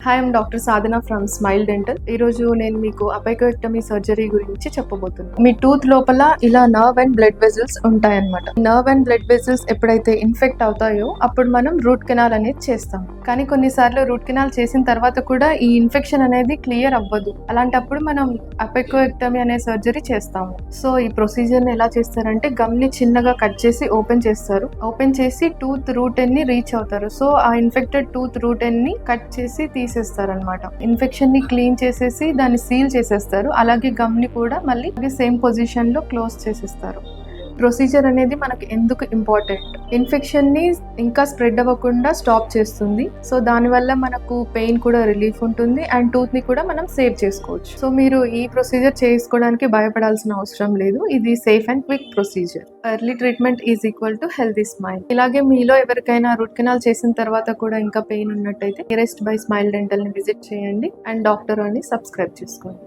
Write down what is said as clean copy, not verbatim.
Hi, I'm doctor Sadhana from smile dental. ఈ రోజు నేను మీకు అపైకోఎక్టమీ సర్జరీ గురించి చెప్పబోతున్నాను. మీ టూత్ లోపల ఇలా నర్వ్ అండ్ బ్లడ్ వెజల్స్ ఉంటాయన్నమాట. నర్వ్ అండ్ బ్లడ్ వెజల్స్ ఎప్పుడైతే ఇన్ఫెక్ట్ అవుతాయో అప్పుడు మనం రూట్ కెనాల్ అనేది చేస్తాం. కానీ కొన్నిసార్లు రూట్ కెనాల్ చేసిన తర్వాత కూడా ఈ ఇన్ఫెక్షన్ అనేది క్లియర్ అవ్వదు. అలాంటప్పుడు మనం అపైకోఎక్టమీ అనే సర్జరీ చేస్తాము. సో ఈ ప్రొసీజర్ ని ఎలా చేస్తారంటే, గమ్ ని చిన్నగా కట్ చేసి ఓపెన్ చేస్తారు. ఓపెన్ చేసి టూత్ రూట్ ఎండ్ ని రీచ్ అవుతారు. సో ఆ ఇన్ఫెక్టెడ్ టూత్ రూట్ ఎండ్ ని కట్ చేసి తీసేస్తారు అనమాట. ఇన్ఫెక్షన్ ని క్లీన్ చేసేసి దాన్ని సీల్ చేసేస్తారు. అలాగే గమ్ ని కూడా మళ్ళీ సేమ్ పొజిషన్ లో క్లోజ్ చేసేస్తారు. ప్రొసీజర్ అనేది మనకి ఎందుకు ఇంపార్టెంట్? ఇన్ఫెక్షన్ ని ఇంకా స్ప్రెడ్ అవ్వకుండా స్టాప్ చేస్తుంది. సో దానివల్ల మనకు పెయిన్ కూడా రిలీఫ్ ఉంటుంది అండ్ టూత్ ని కూడా మనం సేవ్ చేసుకోవచ్చు. సో మీరు ఈ ప్రొసీజర్ చేసుకోవడానికి భయపడాల్సిన అవసరం లేదు. ఇది safe and quick procedure. Early treatment is equal to healthy smile. ఇలాగే మీలో ఎవరికైనా రూట్ కెనాల్ చేసిన తర్వాత కూడా ఇంకా పెయిన్ ఉన్నట్టయితే నియరెస్ట్ బై స్మైల్ డెంటల్ ని విజిట్ చేయండి అండ్ డాక్టర్ అని సబ్స్క్రైబ్ చేసుకోండి.